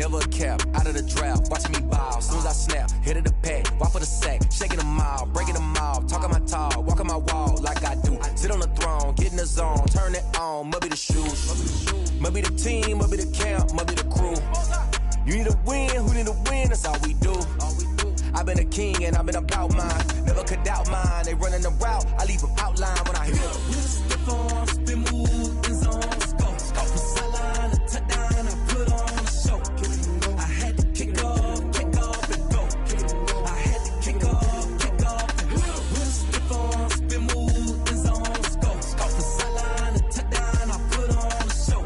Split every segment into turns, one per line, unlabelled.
never a cap, out of the drought, watching me ball. Soon as I snap, hit of the pack, walk for the sack, shaking them all, breaking them all, talking my tall, walking my wall like I do. Sit on the throne, get in the zone, turn it on, must be the shoes, must be the team, must be the camp, must be the crew. You need a win, who need a win, that's all we do. I've been a king and I've been about mine, never could doubt mine. They running the route, I leave them outline when I hit them. Stiff on, spin move, in zone, scope. From sideline to touchdown, I put on a show. I had to kick off and go. I had to kick off and go. Stiff on, spin move, in zone, scope. From sideline to touchdown, I put on a show.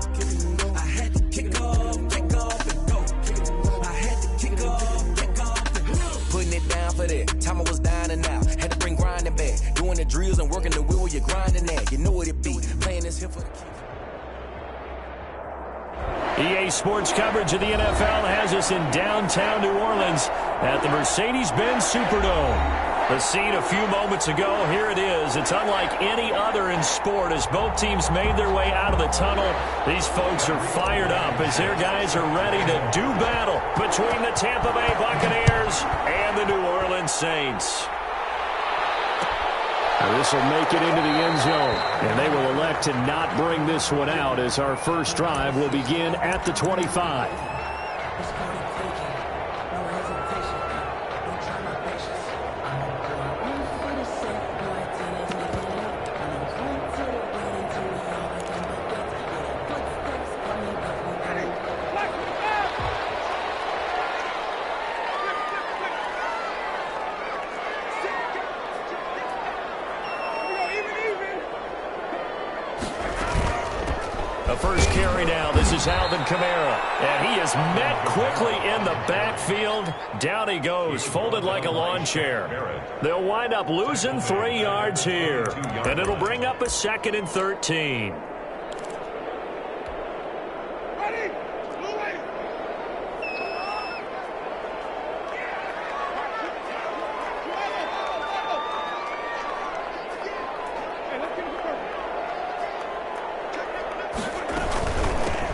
I had to kick off and go. I had to kick off and go. Putting it down for that. Time I was down and out. Had to bring grinding back. Doing the drills and working the wheel where you're grinding at. You know what it be. Playing this here for the kids.
EA Sports coverage of the NFL has us in downtown New Orleans at the Mercedes-Benz Superdome. The scene a few moments ago, here it is. It's unlike any other in sport as both teams made their way out of the tunnel. These folks are fired up as their guys are ready to do battle between the Tampa Bay Buccaneers and the New Orleans Saints. This will make it into the end zone, and they will elect to not bring this one out as our first drive will begin at the 25. First carry now. This is Alvin Kamara. And he is met quickly in the backfield. Down he goes, folded like a lawn chair. They'll wind up losing 3 yards here. And it'll bring up a 2nd and 13.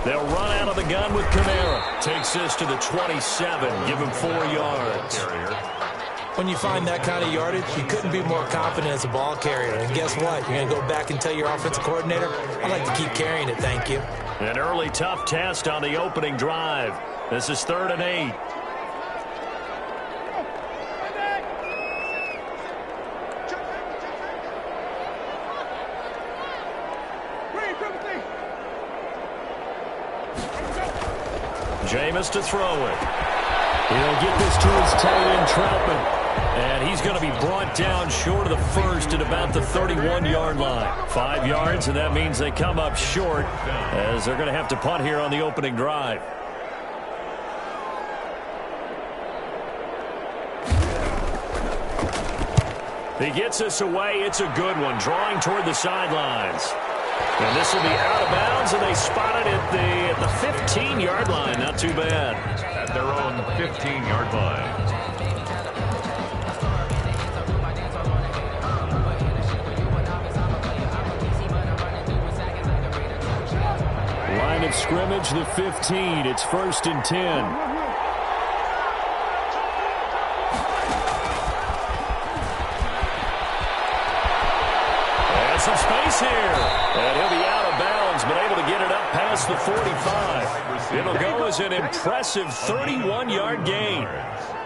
They'll run out of the gun with Kamara. Takes this to the 27. Give him 4 yards.
When you find that kind of yardage, you couldn't be more confident as a ball carrier. And guess what? You're going to go back and tell your offensive coordinator, I'd like to keep carrying it, thank you.
An early tough test on the opening drive. This is 3rd and 8. Jameis to throw it. He'll get this to his tight end, Troutman. And he's going to be brought down short of the first at about the 31-yard line. 5 yards, and that means they come up short as they're going to have to punt here on the opening drive. He gets us away. It's a good one, drawing toward the sidelines. And this will be out of bounds, and they spot it at the 15-yard line. Not too bad.
At their own 15-yard line.
Line of scrimmage, the 15. It's 1st and 10. Some space here. And he'll be out of bounds, but able to get it up past the 45. It'll go as an impressive 31-yard gain.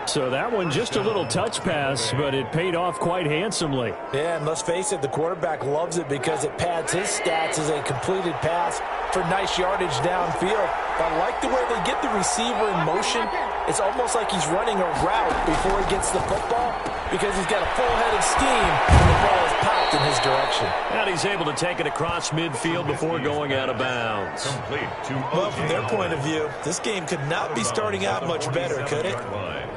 So that one just a little touch pass, but it paid off quite handsomely.
Yeah, and let's face it, the quarterback loves it because it pads his stats as a completed pass for nice yardage downfield. I like the way they get the receiver in motion. It's almost like he's running a route before he gets the football because he's got a full head of steam and the ball is popped in his direction.
And he's able to take it across midfield before going out of bounds.
Well, from their point of view, this game could not be starting out much better, could it?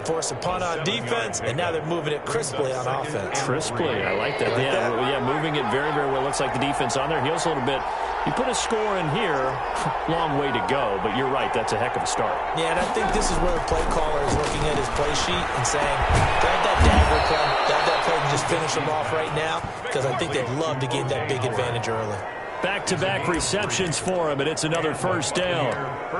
Force a punt on defense, and now they're moving it crisply on offense.
Crisply, I like that. Yeah, moving it very, very well. Looks like the defense on their heels a little bit. You put a score in here, long way to go, but you're right, that's a heck of a start.
Yeah, and I think this is where the play caller is looking at his play sheet and saying, grab that dagger play, grab that play and just finish them off right now, because I think they'd love to get that big advantage early.
Back-to-back receptions for him, and it's another first down.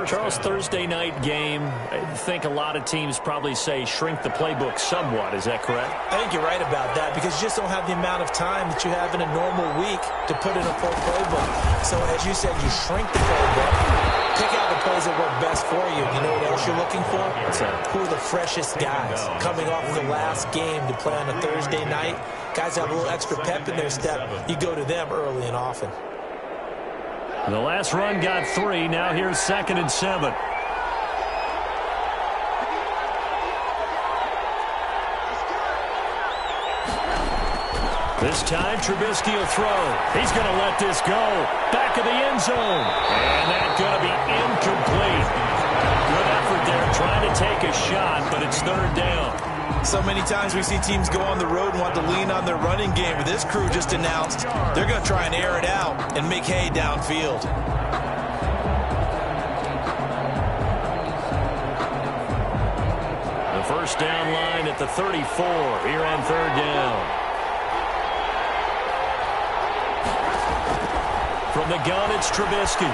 Charles, Thursday night game, I think a lot of teams probably say shrink the playbook somewhat. Is that correct?
I think you're right about that because you just don't have the amount of time that you have in a normal week to put in a full playbook. So as you said, you shrink the playbook, pick out the plays that work best for you. You know what else you're looking for? Who are the freshest guys coming off of the last game to play on a Thursday night? Guys have a little extra pep in their step. You go to them early and often.
The last run got 3. Now here's 2nd and 7. This time, Trubisky will throw. He's going to let this go. Back of the end zone. And that's going to be incomplete. Good effort there trying to take a shot, but it's 3rd down.
So many times we see teams go on the road and want to lean on their running game, but this crew just announced they're going to try and air it out and make hay downfield.
The first down line at the 34 here on 3rd down. From the gun, it's Trubisky.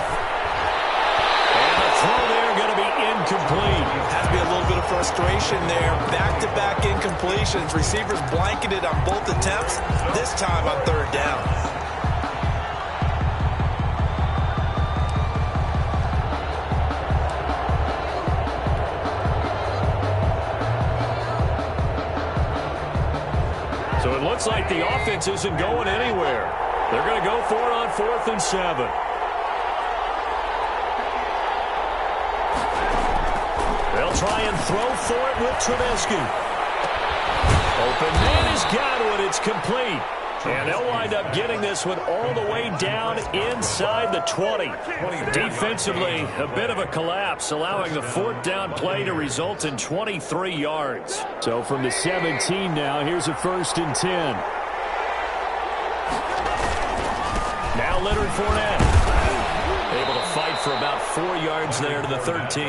And the throw there going to be incomplete.
Has to be a little bit of frustration there. Back-to-back incompletions. Receivers blanketed on both attempts, this time on 3rd down.
So it looks like the offense isn't going anywhere. They're going to go for it on 4th and 7. They'll try and throw for it with Trubisky. Open man has got it. It's complete. And they'll wind up getting this one all the way down inside the 20. Defensively, a bit of a collapse, allowing the 4th down play to result in 23 yards. So from the 17 now, here's a 1st and 10. Now Leonard Fournette. Able to fight for about 4 yards there to the 13.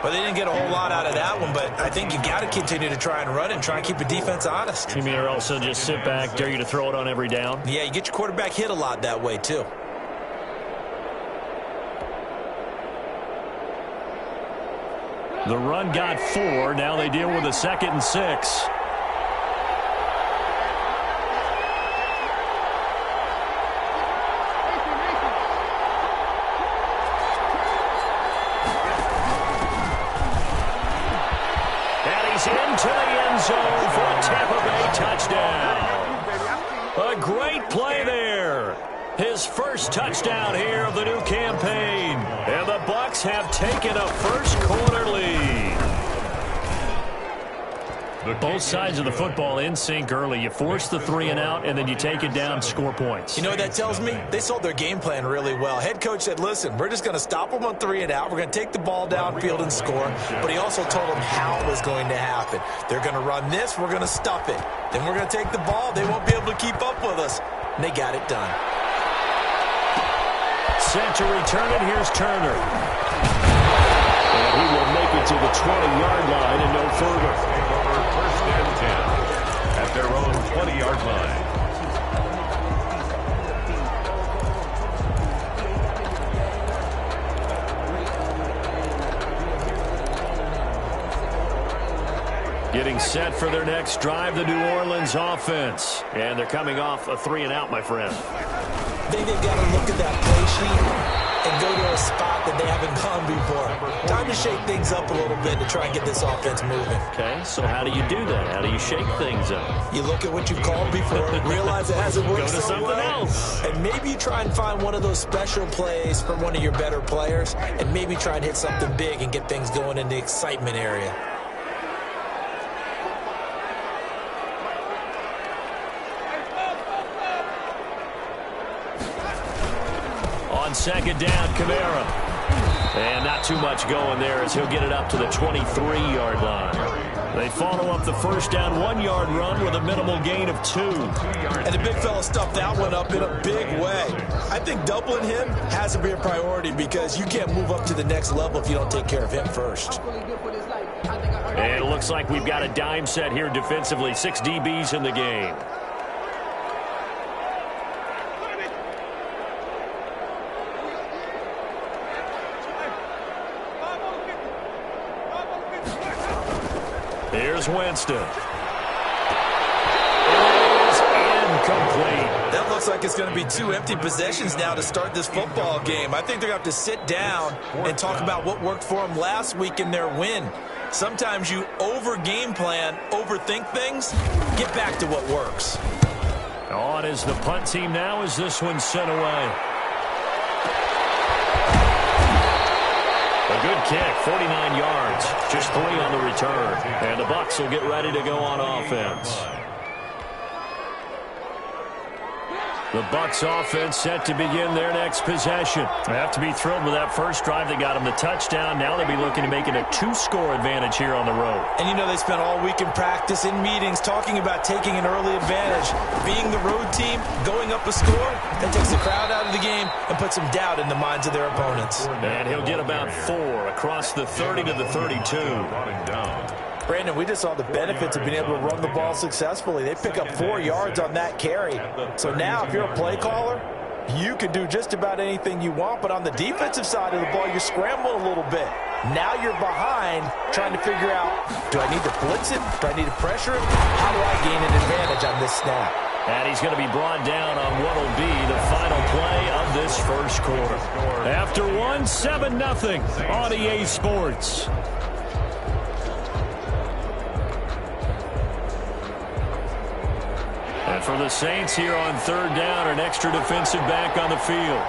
Well, they didn't get a whole lot out of that one, but I think you got to continue to try and run and try and keep the defense honest.
You mean or also just sit back, dare you to throw it on every down?
Yeah, you get your quarterback hit a lot that way, too.
The run got 4. Now they deal with a 2nd and 6. Into the end zone for a Tampa Bay touchdown. A great play there. His first touchdown here of the new campaign. And the Bucs have taken a first-quarter lead. Both sides of the football in sync early. You force the 3 and out, and then you take it down, score points.
You know what that tells me? They sold their game plan really well. Head coach said, listen, we're just going to stop them on 3 and out. We're going to take the ball downfield and score. But he also told them how it was going to happen. They're going to run this. We're going to stuff it. Then we're going to take the ball. They won't be able to keep up with us. And they got it done.
Set to return it. Here's Turner. And he will make it to the 20-yard line and no further.
First and 10 at their own 20-yard line.
Getting set for their next drive, the New Orleans offense. And they're coming off a 3 and out, my friend.
I think they've got to look at that play sheet and go to a spot that they haven't gone before. Time to shake things up a little bit to try and get this offense moving.
Okay, so how do you do that? How do you shake things up?
You look at what you've called before, realize it hasn't worked
Go to
so
something
well,
else.
and maybe you try and find one of those special plays from one of your better players, and maybe try and hit something big and get things going in the excitement area.
On 2nd down, Kamara. And not too much going there as he'll get it up to the 23-yard line. They follow up the first down 1-yard run with a minimal gain of 2.
And the big fella stuffed that one up in a big way. I think doubling him has to be a priority because you can't move up to the next level if you don't take care of him first.
And it looks like we've got a dime set here defensively. 6 DBs in the game. Here's Winston. It is incomplete.
That looks like it's going to be 2 empty possessions now to start this football game. I think they're going to have to sit down and talk about what worked for them last week in their win. Sometimes you over-game plan, overthink things. Get back to what works.
On is the punt team now as this one's sent away. A good kick, 49 yards, just 3 on the return. And the Bucs will get ready to go on offense. The Bucs offense set to begin their next possession. They have to be thrilled with that first drive. They got them the touchdown. Now they'll be looking to make it a 2-score advantage here on the road.
And you know they spent all week in practice, in meetings, talking about taking an early advantage. Being the road team, going up a score, that takes the crowd out of the game and puts some doubt in the minds of their opponents.
And he'll get about 4 across the 30 to the 32.
Brandon, we just saw the benefits of being able to run the ball successfully. They pick up 4 yards on that carry. So now if you're a play caller, you can do just about anything you want. But on the defensive side of the ball, you're scrambling a little bit. Now you're behind trying to figure out, do I need to blitz it? Do I need to pressure it? How do I gain an advantage on this snap?
And he's going to be brought down on what will be the final play of this first quarter. After one, 7-0 on EA Sports. And for the Saints here on 3rd down, an extra defensive back on the field.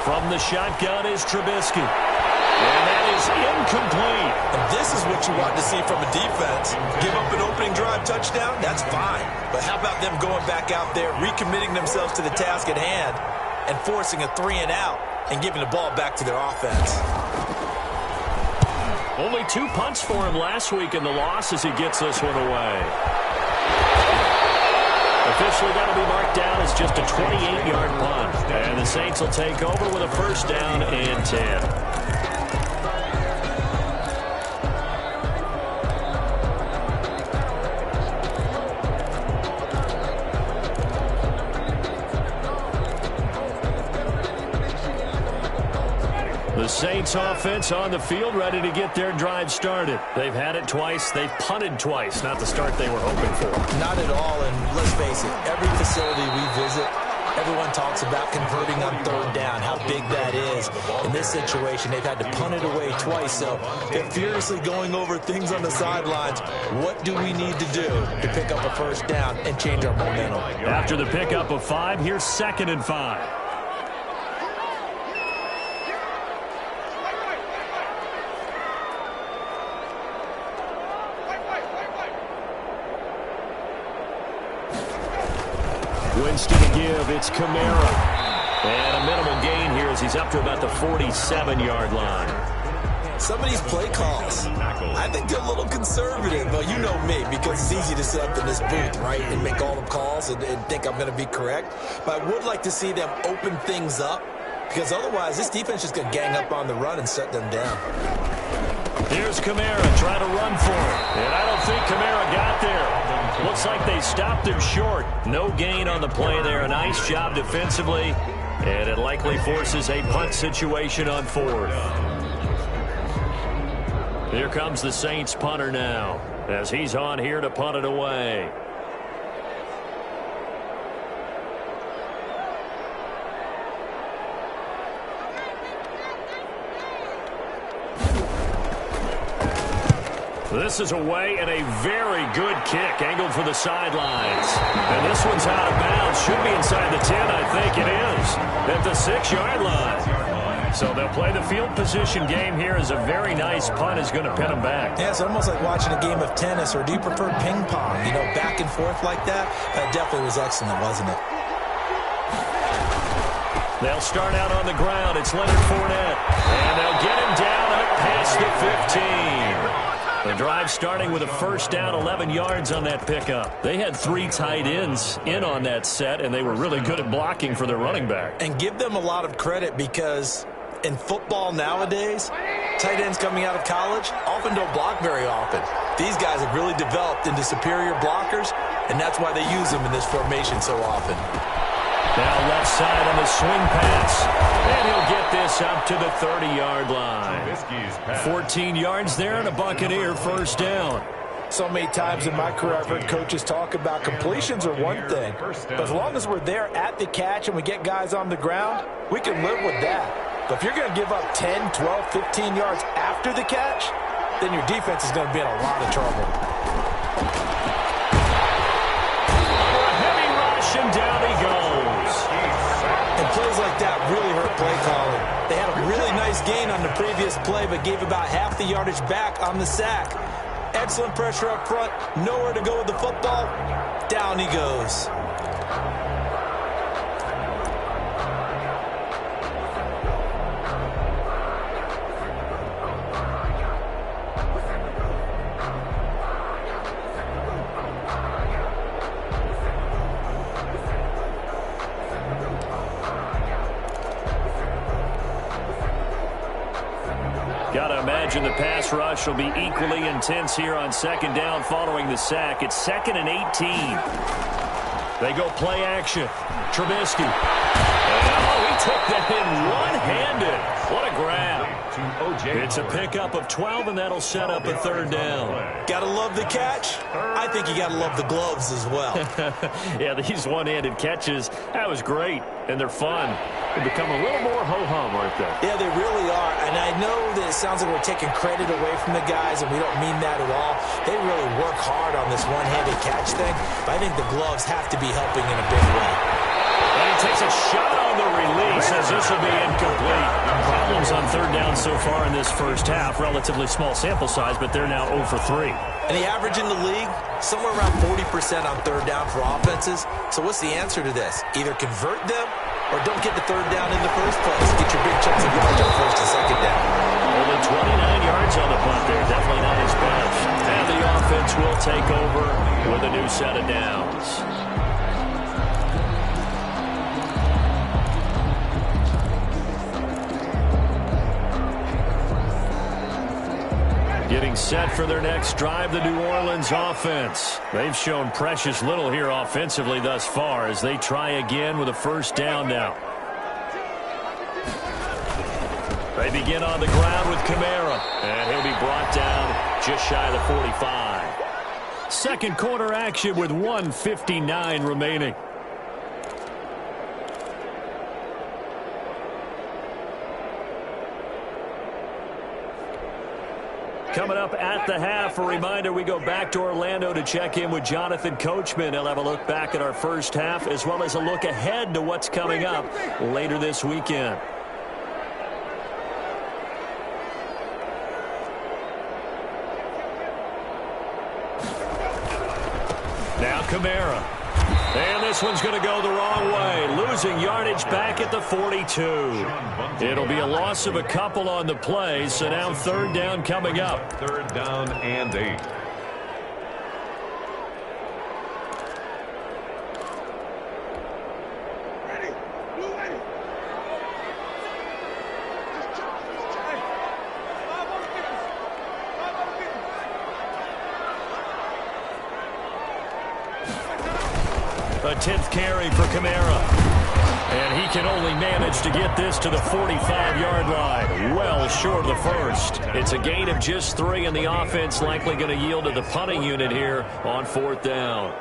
From the shotgun is Trubisky. And that is incomplete.
And this is what you want to see from a defense. Give up an opening drive touchdown, that's fine. But how about them going back out there, recommitting themselves to the task at hand, and forcing a 3-and-out and giving the ball back to their offense.
Only 2 punts for him last week in the loss as he gets this one away. Officially that'll be marked down as just a 28-yard punt. And the Saints will take over with a 1st down and 10. The Saints offense on the field, ready to get their drive started. They've had it twice. They've punted twice. Not the start they were hoping for.
Not at all, and let's face it, every facility we visit, everyone talks about converting on 3rd down, how big that is. In this situation, they've had to punt it away twice, so they're furiously going over things on the sidelines. What do we need to do to pick up a 1st down and change our momentum?
After the pickup of 5, here's 2nd and 5. Winston to give, it's Kamara. And a minimal gain here as he's up to about the 47-yard line.
Some of these play calls, I think they're a little conservative, but you know me, because it's easy to sit up in this booth, right, and make all the calls and think I'm going to be correct. But I would like to see them open things up, because otherwise this defense is going to gang up on the run and shut them down.
Here's Kamara trying to run for it. And I don't think Kamara got there. Looks like they stopped him short. No gain on the play there. A nice job defensively. And it likely forces a punt situation on 4th. Here comes the Saints punter now, as he's on here to punt it away. This is away and a very good kick angled for the sidelines. And this one's out of bounds. Should be inside the 10, I think it is. At the 6-yard line. So they'll play the field position game here as a very nice punt is going to pin them back.
Yeah, it's almost like watching a game of tennis, or do you prefer ping pong? You know, back and forth like that? That definitely was excellent, wasn't it?
They'll start out on the ground. It's Leonard Fournette. And they'll get him down up past the 15. The drive starting with a 1st down, 11 yards on that pickup. They had 3 tight ends in on that set, and they were really good at blocking for their running back.
And give them a lot of credit, because in football nowadays, tight ends coming out of college often don't block very often. These guys have really developed into superior blockers, and that's why they use them in this formation so often.
Now left side on the swing pass. And he'll get this up to the 30-yard line. 14 yards there and a Buccaneer first down.
So many times in my career, I've heard coaches talk about completions are one thing. But as long as we're there at the catch and we get guys on the ground, we can live with that. But if you're going to give up 10, 12, 15 yards after the catch, then your defense is going to be in a lot of trouble.
A heavy rush, and down he goes.
And plays like that really hurt play calling. They had a really nice gain on the previous play, but gave about half the yardage back on the sack. Excellent pressure up front, nowhere to go with the football. Down he goes.
Got to imagine the pass rush will be equally intense here on second down following the sack. It's 2nd and 18. They go play action. Trubisky. Oh, he took that in one-handed. What a grab. It's a pickup of 12, and that'll set up a third down.
Gotta love the catch. I think you gotta love the gloves as well.
Yeah, these one-handed catches, that was great, and they're fun. They become a little more ho-hum, aren't they?
Yeah, they really are. And I know that it sounds like we're taking credit away from the guys, and we don't mean that at all. They really work hard on this one-handed catch thing, but I think the gloves have to be helping in a big way.
And he takes a shot on the release as this will be incomplete. Problems on third down so far in this first half. Relatively small sample size, but they're now 0 for 3.
And the average in the league, somewhere around 40% on third down for offenses. So what's the answer to this? Either convert them or don't get the third down in the first place. Get your big chunks of yards on first and second down.
Only 29 yards on the punt there. Definitely not his best. And the offense will take over with a new set of downs. Getting set for their next drive, the New Orleans offense. They've shown precious little here offensively thus far as they try again with a first down now. They begin on the ground with Kamara, and he'll be brought down just shy of the 45. Second quarter action with 1:59 remaining. Coming up at the half, a reminder we go back to Orlando to check in with Jonathan Coachman. He'll have a look back at our first half as well as a look ahead to what's coming up later this weekend. Now Kamara. And this one's going to go the wrong way. Losing yardage back at the 42. It'll be a loss of a couple on the play, so now third down coming up.
Third down and 8.
A 10th carry for Kamara. And he can only manage to get this to the 45-yard line. Well short of the first. It's a gain of just 3, and the offense likely going to yield to the punting unit here on fourth down.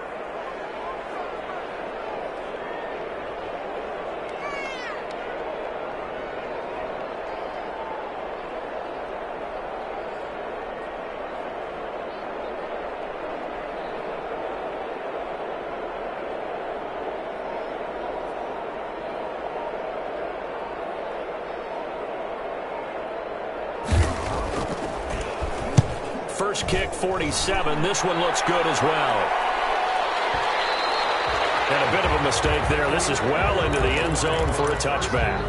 First kick, 47. This one looks good as well. And a bit of a mistake there. This is well into the end zone for a touchback.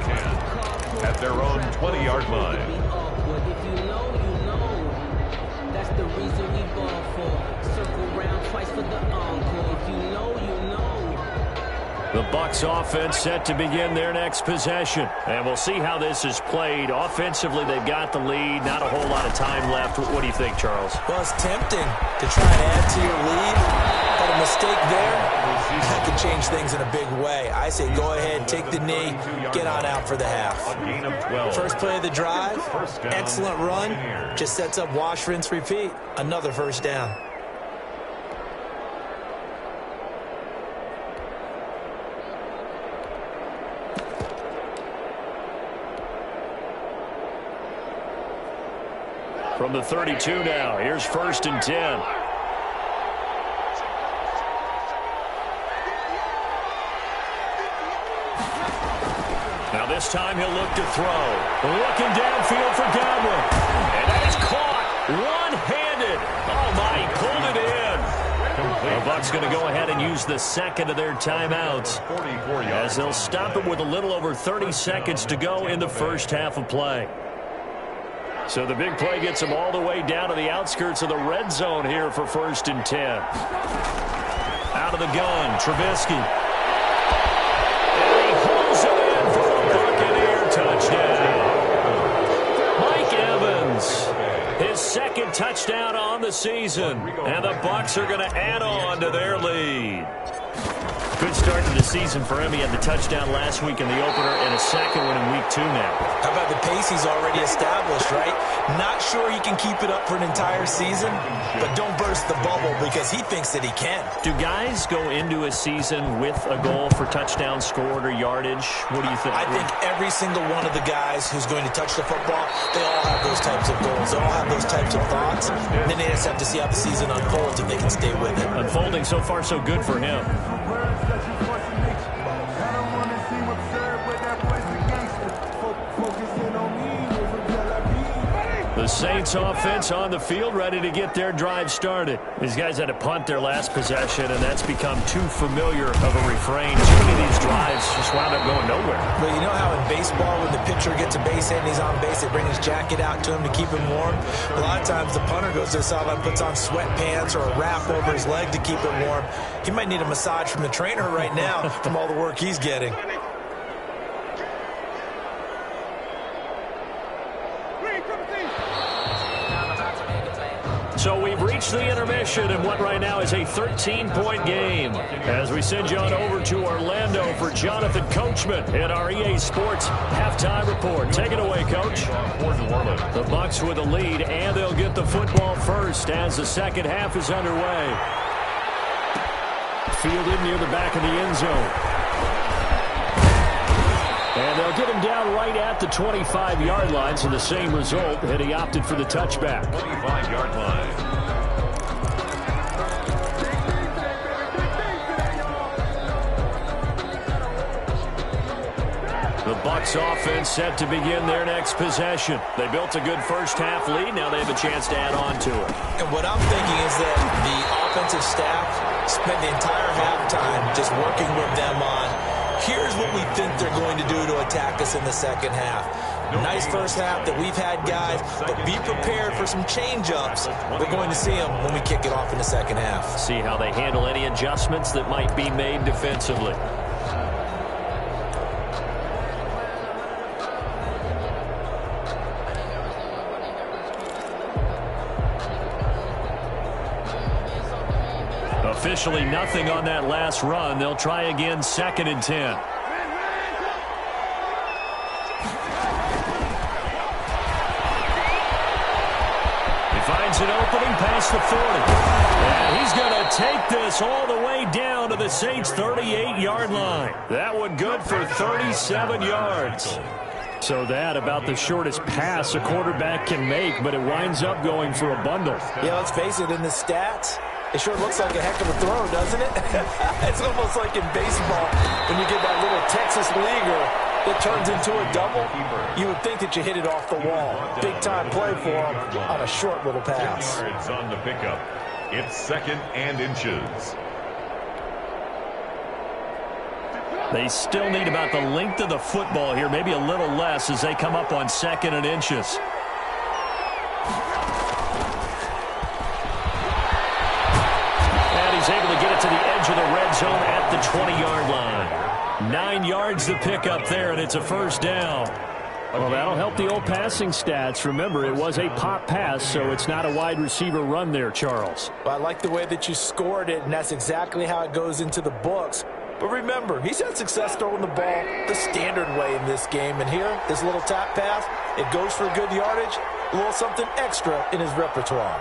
At their own 20-yard line.
If you know, you know. That's the reason we ball for. Circle round twice for the encore. If you know, you know.
The Bucs offense set to begin their next possession. And we'll see how this is played. Offensively, they've got the lead. Not a whole lot of time left. What do you think, Charles?
Well, it's tempting to try and add to your lead, but a mistake there, that could change things in a big way. I say go ahead, take the knee, get on out for the half. First play of the drive, excellent run, just sets up wash, rinse, repeat. Another first down.
From the 32 now, here's 1st and 10. Now this time he'll look to throw. Looking downfield for Godwin. And that is caught one-handed. Oh, my, he pulled it in. The Bucs going to go ahead and use the second of their timeouts as they'll stop it with a little over 30 seconds to go in the first half of play. So the big play gets them all the way down to the outskirts of the red zone here for 1st and 10. Out of the gun, Trubisky. And he holds it in for a Buccaneer touchdown. Mike Evans, his second touchdown on the season. And the Bucs are going to add on to their lead. Good start to the season for him. He had the touchdown last week in the opener and a second one in week 2 now.
How about the pace he's already established, right? Not sure he can keep it up for an entire season, but don't burst the bubble because he thinks that he can.
Do guys go into a season with a goal for touchdown scored or yardage? What do you think?
I think every single one of the guys who's going to touch the football, they all have those types of goals. They all have those types of thoughts. And then they just have to see how the season unfolds if they can stay with it. Unfolding
so far so good for him. The Saints offense on the field, ready to get their drive started. These guys had to punt their last possession, and that's become too familiar of a refrain. Too many of these drives just wound up going nowhere.
But you know how in baseball, when the pitcher gets a base hit and he's on base, they bring his jacket out to him to keep him warm? A lot of times the punter goes to the sideline, puts on sweatpants or a wrap over his leg to keep him warm. He might need a massage from the trainer right now from all the work he's getting.
So we've reached the intermission in what right now is a 13-point game. As we send you on over to Orlando for Jonathan Coachman in our EA Sports halftime report. Take it away, Coach. The Bucs with a lead, and they'll get the football first as the second half is underway. Fielded near the back of the end zone. And they'll get him down right at the 25-yard line, so the same result, and he opted for the touchback.
25-yard line.
The Bucs offense set to begin their next possession. They built a good first-half lead. Now they have a chance to add on to it.
And what I'm thinking is that the offensive staff spent the entire halftime just working with them on, here's what we think they're going to do to attack us in the second half. Nice first half that we've had, guys, but be prepared for some change-ups. We're going to see them when we kick it off in the second half.
See how they handle any adjustments that might be made defensively. Officially nothing on that last run. They'll try again, 2nd and 10. He finds an opening past the 40. And he's going to take this all the way down to the Saints' 38-yard line. That one good for 37 yards. So that about the shortest pass a quarterback can make, but it winds up going for a bundle.
Yeah, let's face it, in the stats, it sure looks like a heck of a throw, doesn't it? It's almost like in baseball when you get that little Texas leaguer that turns into a double. You would think that you hit it off the wall. Big-time play for him on a short little pass.
Yards on the pickup. It's 2nd and inches.
They still need about the length of the football here, maybe a little less as they come up on 2nd and inches. Able to get it to the edge of the red zone at the 20-yard line. 9 yards to pick up there, and it's a first down. Well, that'll help the old passing stats. Remember, it was a pop pass, so it's not a wide receiver run there, Charles.
Well, I like the way that you scored it, and that's exactly how it goes into the books. But remember, he's had success throwing the ball the standard way in this game. And here, this little tap pass, it goes for good yardage, a little something extra in his repertoire.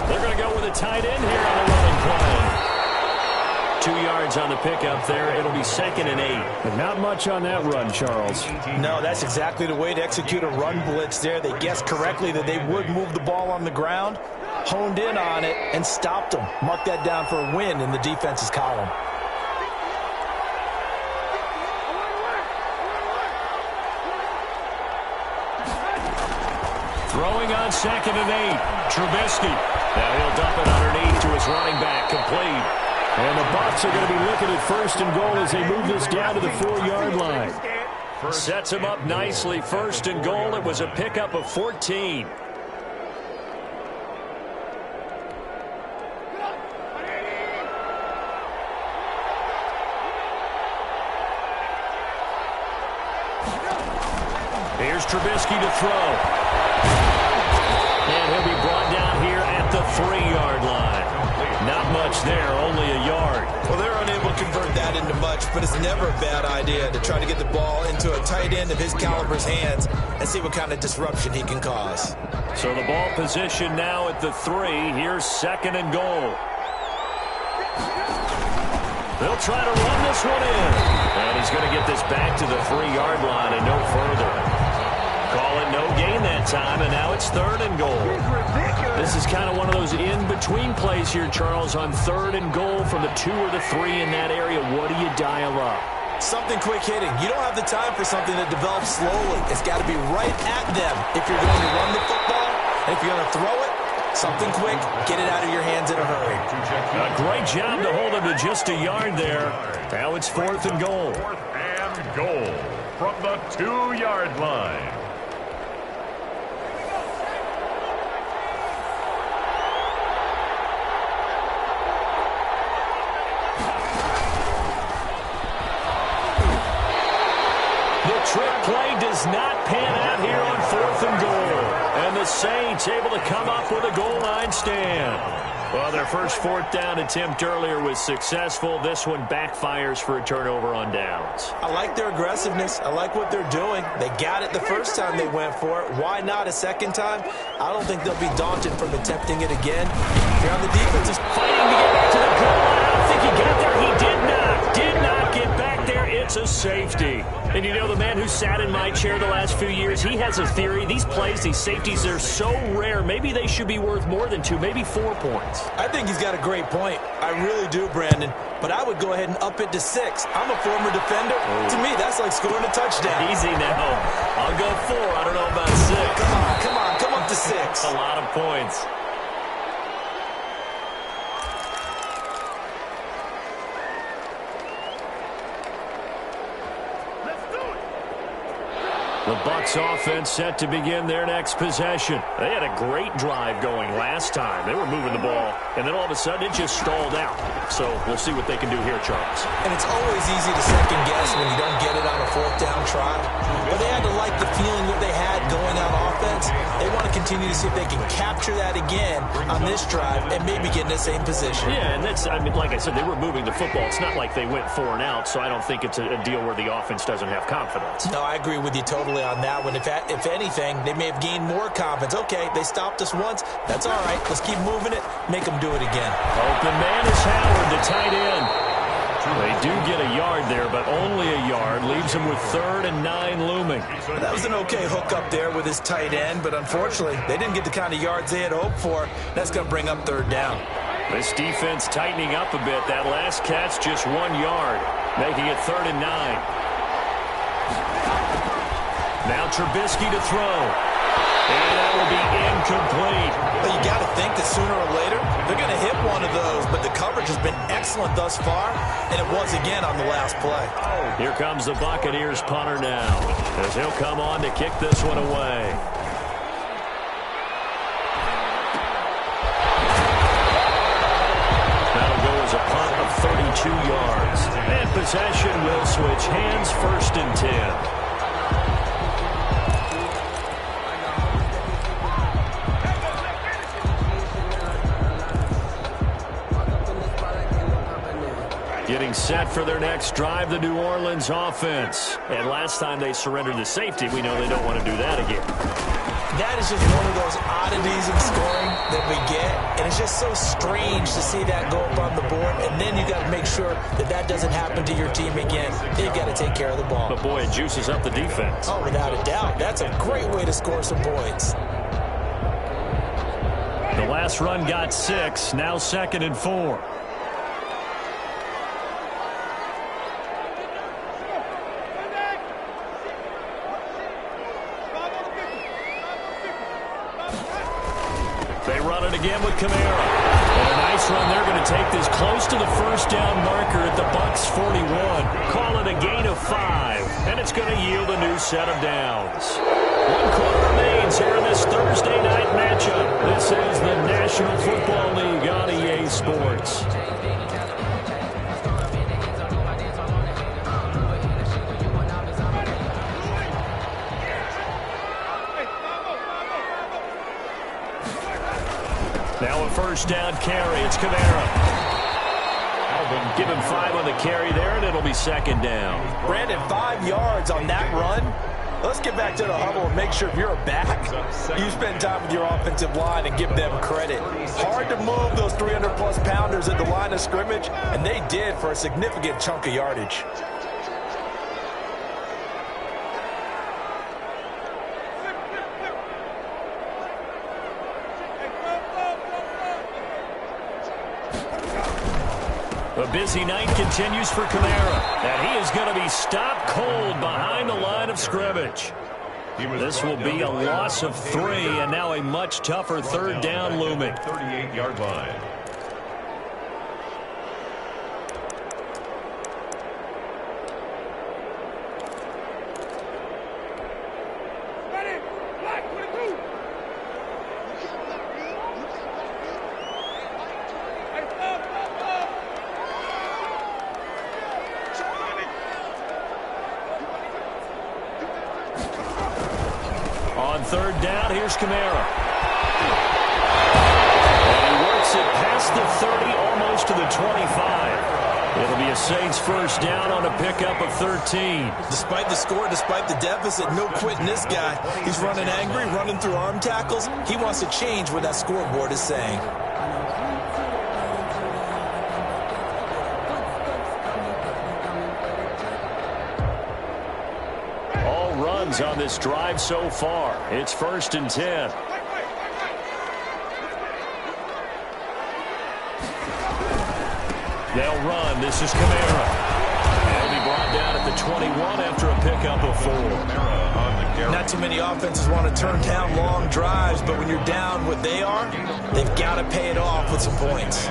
They're going to go with a tight end here on the running play. 2 yards on the pickup there. It'll be 2nd and 8.
But not much on that run, Charles.
No, that's exactly the way to execute a run blitz there. They guessed correctly that they would move the ball on the ground, honed in on it, and stopped them. Mark that down for a win in the defense's column.
Throwing on 2nd and 8. Trubisky. Now he'll dump it underneath to his running back. Complete.
And the Bucs are going to be looking at 1st and goal as they move this down to the 4-yard line.
Sets him up nicely. 1st and goal. It was a pickup of 14. Here's Trubisky to throw. And he'll be brought down here at the 3-yard line. Not much there, only a yard.
Well, they're unable to convert that into much, but it's never a bad idea to try to get the ball into a tight end of his caliber's hands and see what kind of disruption he can cause.
So the ball position now at the 3. Here's 2nd and goal. They'll try to run this one in. And he's going to get this back to the 3-yard line and no further. Call it no gain that time, and now it's 3rd and goal. This is kind of one of those in-between plays here, Charles, on 3rd and goal from the 2 or the 3 in that area. What do you dial up?
Something quick hitting. You don't have the time for something that develops slowly. It's got to be right at them if you're going to run the football. And if you're going to throw it, something quick, get it out of your hands in a hurry.
A great job to hold him to just a yard there. Now it's 4th and goal.
4th and goal from the 2-yard line.
Trick play does not pan out here on 4th and goal. And the Saints able to come up with a goal line stand. Well, their first 4th down attempt earlier was successful. This one backfires for a turnover on downs.
I like their aggressiveness. I like what they're doing. They got it the first time they went for it. Why not a second time? I don't think they'll be daunted from attempting it again. Here on the defense is
fighting to get back to the goal line. I don't think he got there. He did not get back there. It's a safety. And you know, the man who sat in my chair the last few years, he has a theory. These plays, these safeties, they're so rare. Maybe they should be worth more than 2, maybe 4 points.
I think he's got a great point. I really do, Brandon. But I would go ahead and up it to 6. I'm a former defender. To me, that's like scoring a touchdown.
Easy now. I'll go 4. I don't know about 6.
Come up to 6.
A lot of points. The Bucs offense set to begin their next possession. They had a great drive going last time. They were moving the ball, and then all of a sudden it just stalled out. So we'll see what they can do here, Charles.
And it's always easy to second guess when you don't get it on a 4th down try. But they had to like the feeling that they had going on offense. They want to continue to see if they can capture that again on this drive and maybe get in the same position.
Yeah, and that's, I mean, like I said, they were moving the football. It's not like they went 4 and out, so I don't think it's a deal where the offense doesn't have confidence.
No, I agree with you totally on that one. If anything, they may have gained more confidence. Okay, they stopped us once. That's all right. Let's keep moving it. Make them do it again.
Open man is Howard, the tight end. They do get a yard there, but only a yard. Leaves them with 3rd and 9 looming.
That was an okay hook up there with his tight end, but unfortunately, they didn't get the kind of yards they had hoped for. That's going to bring up 3rd down.
This defense tightening up a bit. That last catch, just 1 yard, making it 3rd and 9. Now Trubisky to throw. And that will be incomplete.
Well, you got to think that sooner or later, they're going to hit one of those, but the coverage has been excellent thus far, and it was again on the last play.
Here comes the Buccaneers punter now, as he'll come on to kick this one away. That'll go as a punt of 32 yards. And possession will switch hands, 1st and 10. set for their next drive, the New Orleans offense. And last time they surrendered the safety, we know they don't want to do that again.
That is just one of those oddities in scoring that we get, and it's just so strange to see that go up on the board, and then you got to make sure that that doesn't happen to your team again. They've got to take care of the ball.
But, boy, it juices up the defense.
Oh, without a doubt. That's a great way to score some points.
The last run got 6, now 2nd and 4. They run it again with Kamara. And a nice run. They're going to take this close to the first down marker at the Bucs 41. Call it a gain of 5. And it's going to yield a new set of downs. 1 quarter remains here in this Thursday night matchup. This is the National Football League on EA Sports. Now a first down carry. It's Kamara. Give him 5 on the carry there, and it'll be 2nd down.
Brandon, 5 yards on that run. Let's get back to the huddle and make sure if you're a back, you spend time with your offensive line and give them credit. Hard to move those 300-plus pounders at the line of scrimmage, and they did for a significant chunk of yardage.
A busy night continues for Kamara, and he is going to be stopped cold behind the line of scrimmage. This will be a loss of 3, and now a much tougher 3rd down looming.
38-yard line.
On 3rd down, here's Kamara. And he works it past the 30, almost to the 25. It'll be a Saints first down on a pickup of 13.
Despite the score, despite the deficit, no quitting this guy. He's running angry, running through arm tackles. He wants to change what that scoreboard is saying.
On this drive so far. It's 1st and 10. They'll run. This is Kamara. He'll be brought down at the 21 after a pickup of 4.
Not too many offenses want to turn down long drives, but when you're down what they are, they've got to pay it off with some points.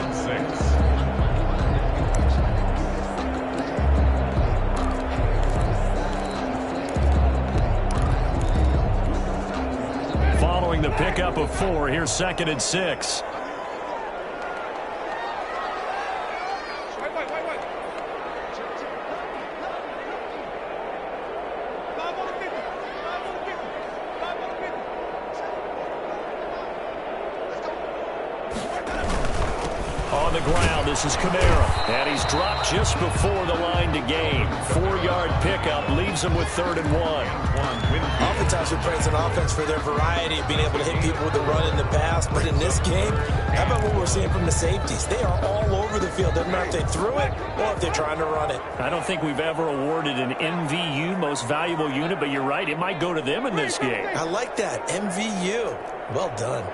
The pickup of 4. Here's 2nd and 6. On the ground, this is Kamara. And he's dropped just before the line to gain. 4-yard pickup leaves him with 3rd and 1.
Oftentimes we praise an offense for their variety of being able to hit people with the run in the pass, but in this game, how about what we're seeing from the safeties? They are all over the field. Doesn't matter if they threw it or if they're trying to run it.
I don't think we've ever awarded an MVU, most valuable unit, but you're right, it might go to them in this game.
I like that, MVU. Well done.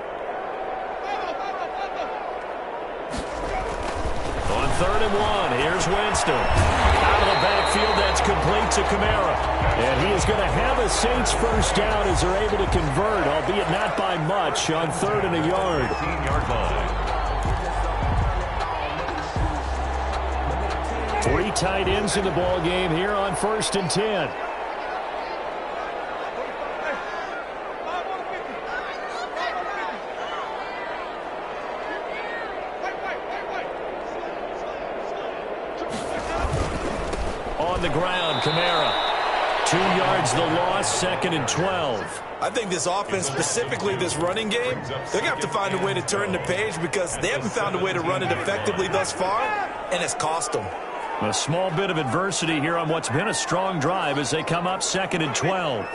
On 3rd and 1, here's Winston. Out of the backfield, that's complete to Kamara. And he is going to have a Saints first down as they're able to convert, albeit not by much, on 3rd and a yard.
15-yard line.
3 tight ends in the ball game here on 1st and 10. On the ground, Kamara. 2 yards the loss, 2nd and 12.
I think this offense, specifically this running game, they're going to have to find a way to turn the page because they haven't found a way to run it effectively thus far, and it's cost them.
A small bit of adversity here on what's been a strong drive as they come up 2nd and 12.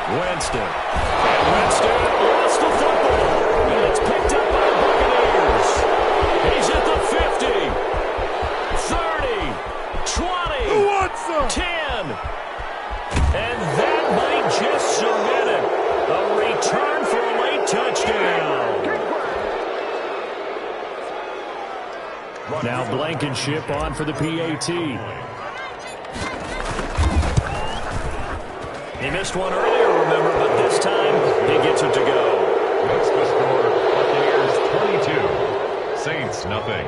Winston.
And Winston lost the football. And it's picked up by the Buccaneers. He's at the 50, 30, 20, 10. And that might just cement it. A return for a late touchdown.
Now Blankenship on for the PAT.
He missed one earlier, remember, but this time he gets it to go.
What's the score? Buccaneers 22, Saints nothing.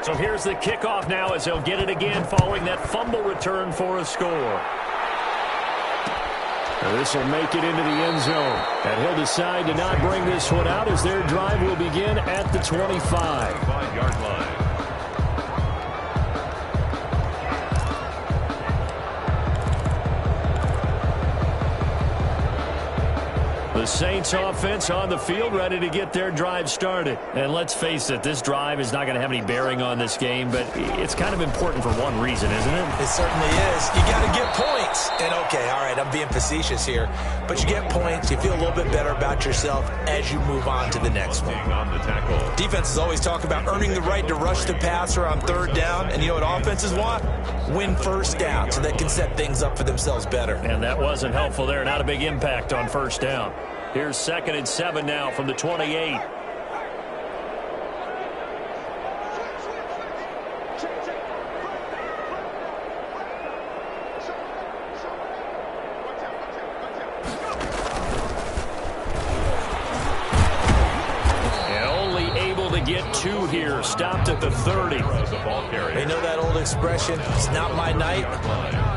So here's the kickoff now as they'll get it again following that fumble return for a score.
This will make it into the end zone. And he'll decide to not bring this one out as their drive will begin at the 25.
5-yard line.
The Saints offense on the field ready to get their drive started. And let's face it, this drive is not going to have any bearing on this game, but it's kind of important for one reason, isn't it?
It certainly is. You got to get points. And okay, all right, I'm being facetious here, but you get points, you feel a little bit better about yourself as you move on to the next one.
On the tackle.
Defenses always talk about earning the right to rush the passer on 3rd down, and you know what offenses want? Win 1st down so they can set things up for themselves better.
And that wasn't helpful there. Not a big impact on 1st down. Here's 2nd and 7 now from the 28. Get 2 here, stopped at the 30.
You know that old expression, it's not my night?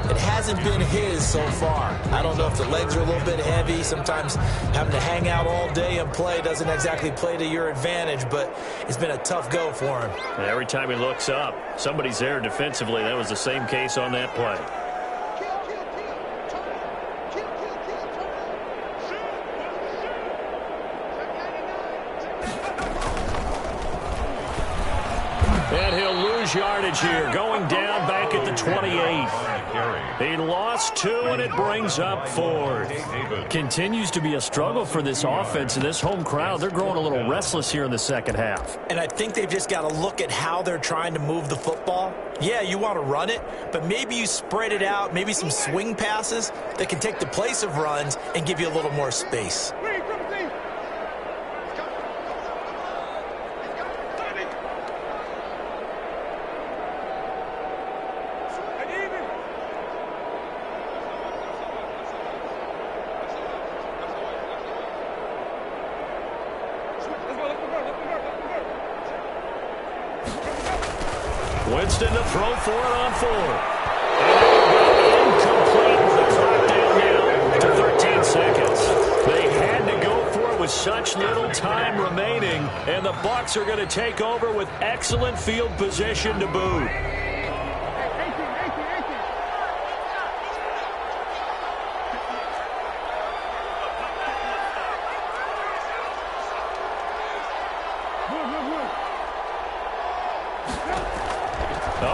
It hasn't been his so far. I don't know if the legs are a little bit heavy. Sometimes having to hang out all day and play doesn't exactly play to your advantage, but it's been a tough go for him.
And every time he looks up, somebody's there defensively. That was the same case on that play. And he'll lose yardage here, going down back at the 28. He lost 2, and it brings up 4th. Continues to be a struggle for this offense and this home crowd. They're growing a little restless here in the 2nd half.
And I think they've just got to look at how they're trying to move the football. Yeah, you want to run it, but maybe you spread it out, maybe some swing passes that can take the place of runs and give you a little more space.
Winston to throw for it on 4th. And incomplete with the clock down now to 13 seconds. They had to go for it with such little time remaining, and the Bucs are going to take over with excellent field position to boot.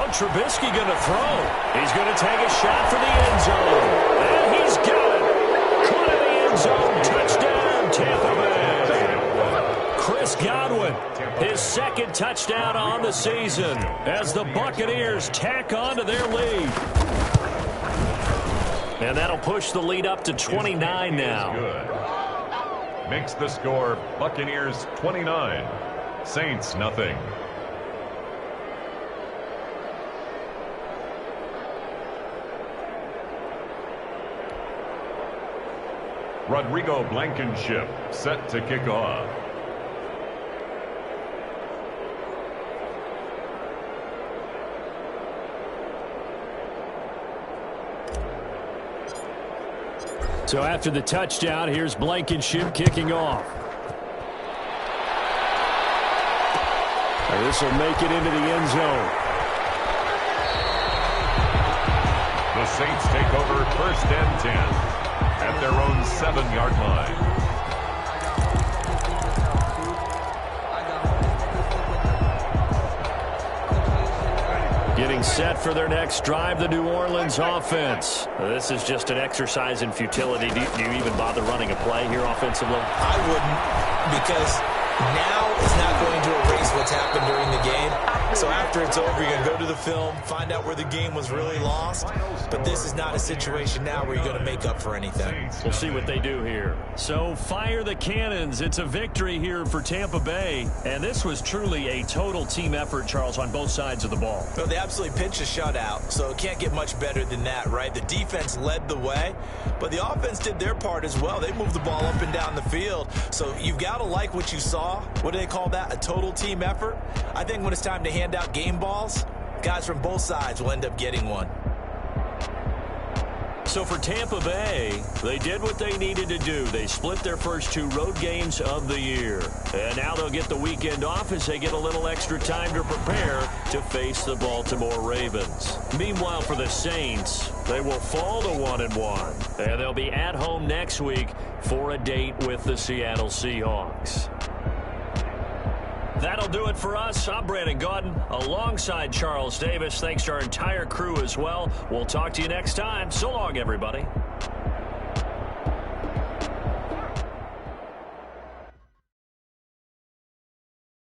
Trubisky going to throw. He's going to take a shot for the end zone. And he's got it. Caught in the end zone. Touchdown, Tampa Bay. Chris Godwin, his 2nd touchdown on the season as the Buccaneers tack on to their lead. And that'll push the lead up to 29 now.
Good. Makes the score Buccaneers 29, Saints nothing. Rodrigo Blankenship set to kick off.
So after the touchdown, here's Blankenship kicking off. This will make it into the end zone.
The Saints take over 1st and 10 at their own 7-yard line.
Getting set for their next drive, the New Orleans offense. This is just an exercise in futility. Do you even bother running a play here offensively?
I wouldn't, because now it's not going to erase what's happened during the game. So after it's over, you're going to go to the film, find out where the game was really lost. But this is not a situation now where you're going to make up for anything.
We'll see what they do here. So fire the cannons. It's a victory here for Tampa Bay. And this was truly a total team effort, Charles, on both sides of the ball.
Well, they absolutely pitched a shutout, so it can't get much better than that, right? The defense led the way, but the offense did their part as well. They moved the ball up and down the field. So you've got to like what you saw. What do they call that? A total team effort? I think when it's time to hand out game balls, guys from both sides will end up getting one.
So for Tampa Bay, they did what they needed to do. They split their first 2 road games of the year. And now they'll get the weekend off as they get a little extra time to prepare to face the Baltimore Ravens. Meanwhile, for the Saints, they will fall to 1-1. And they'll be at home next week for a date with the Seattle Seahawks. That'll do it for us. I'm Brandon Gaudin alongside Charles Davis. Thanks to our entire crew as well. We'll talk to you next time. So long, everybody.